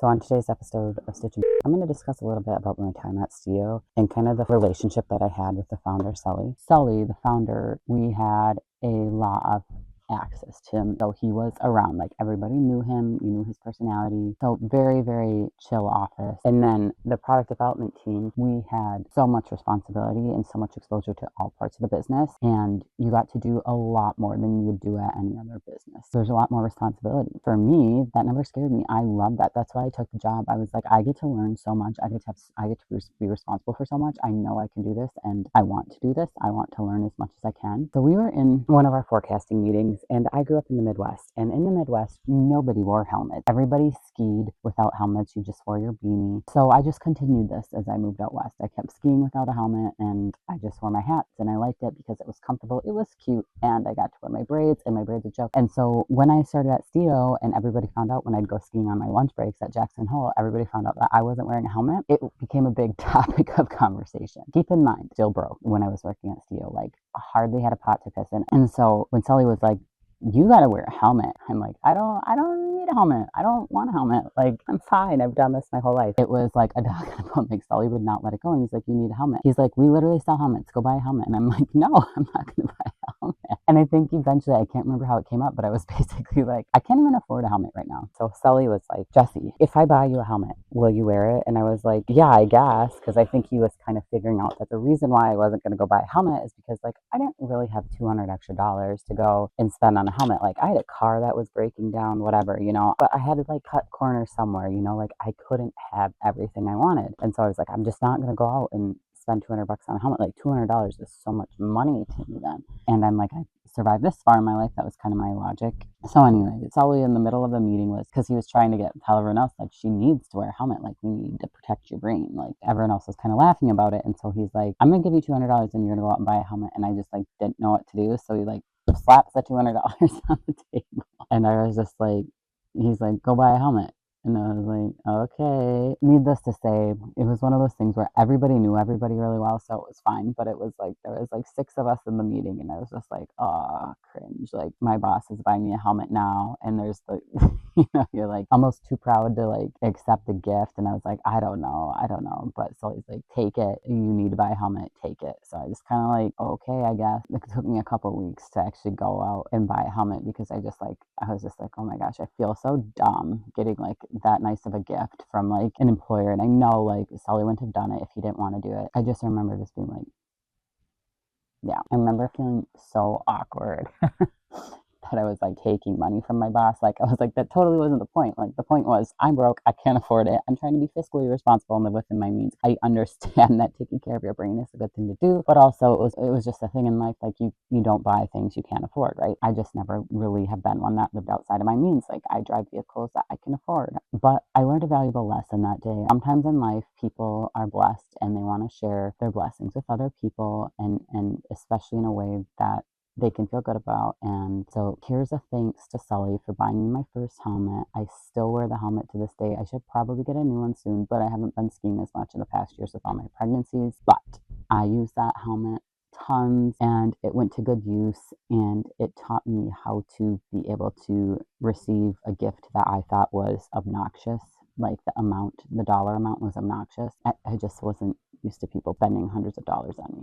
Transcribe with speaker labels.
Speaker 1: So on today's episode of Stitch and I'm going to discuss a little bit about my time at Stio and kind of the relationship that I had with the founder, Sully. Sully, the founder, we had a lot of access to him. So he was around, like everybody knew him, you knew his personality. So very, very chill office. And then the product development team, we had so much responsibility and so much exposure to all parts of the business. And you got to do a lot more than you would do at any other business. There's a lot more responsibility. For me, that never scared me. I love that. That's why I took the job. I was like, I get to learn so much. I get to be responsible for so much. I know I can do this and I want to do this. I want to learn as much as I can. So we were in one of our forecasting meetings, and I grew up in the Midwest. And in the Midwest, nobody wore helmets. Everybody skied without helmets. You just wore your beanie. So I just continued this as I moved out west. I kept skiing without a helmet, and I just wore my hats, and I liked it because it was comfortable. It was cute, and I got to wear my braids, and my braids would show. And so when I started at Stio, and everybody found out when I'd go skiing on my lunch breaks at Jackson Hole, everybody found out that I wasn't wearing a helmet. It became a big topic of conversation. Keep in mind, still broke when I was working at Stio, like hardly had a pot to piss in. And so when Sully was like, you gotta wear a helmet. I'm like, I don't need a helmet. I don't want a helmet. Like, I'm fine. I've done this my whole life. It was like a dog in a bone. Like, Sully would not let it go. And he's like, you need a helmet. He's like, we literally sell helmets. Go buy a helmet. And I'm like, no, I'm not gonna buy a helmet. And I think eventually, I can't remember how it came up, but I was basically like, I can't even afford a helmet right now. So Sully was like, Jesse, if I buy you a helmet, will you wear it? And I was like, yeah, I guess. Because I think he was kind of figuring out that the reason why I wasn't going to go buy a helmet is because, like, I didn't really have $200 extra to go and spend on a helmet. Like, I had a car that was breaking down, whatever, but I had to like cut corners somewhere, like I couldn't have everything I wanted. And so I was like, I'm just not going to go out and spend $200 on a helmet. Like $200 is so much money to me then. And I'm like, I survived this far in my life. That was kind of my logic. So anyway, Sully in the middle of the meeting was, because he was trying to tell everyone else, like, she needs to wear a helmet. Like, we need to protect your brain. Like, everyone else was kind of laughing about it. And so he's like, I'm going to give you $200 and you're going to go out and buy a helmet. And I just like didn't know what to do. So he like slaps the $200 on the table. And I was just like, he's like, go buy a helmet. And I was like, okay. Needless to say, it was one of those things where everybody knew everybody really well, so it was fine. But it was like, there was like 6 of us in the meeting, and I was just like, oh, cringe. Like, my boss is buying me a helmet now, and there's the, you're like almost too proud to like accept the gift. And I was like, I don't know. But so he's like, take it. You need to buy a helmet, take it. So I just kind of like, okay, I guess. It took me a couple weeks to actually go out and buy a helmet because I was just like, oh my gosh, I feel so dumb getting like that nice of a gift from like an employer. And I know like Sully wouldn't have done it if he didn't want to do it. I just remember just being like, yeah, I remember feeling so awkward that I was like taking money from my boss. Like, I was like, that totally wasn't the point. Like, the point was, I'm broke, I can't afford it. I'm trying to be fiscally responsible and live within my means. I understand that taking care of your brain is a good thing to do, but also it was just a thing in life. Like, you don't buy things you can't afford, right? I just never really have been one that lived outside of my means. Like, I drive vehicles that I can afford. But I learned a valuable lesson that day. Sometimes in life, people are blessed and they want to share their blessings with other people, and especially in a way that they can feel good about. And so here's a thanks to Sully for buying me my first helmet. I still wear the helmet to this day. I should probably get a new one soon, but I haven't been skiing as much in the past years with all my pregnancies. But I use that helmet tons, and it went to good use, and it taught me how to be able to receive a gift that I thought was obnoxious. Like, the dollar amount was obnoxious. I just wasn't used to people spending hundreds of dollars on me.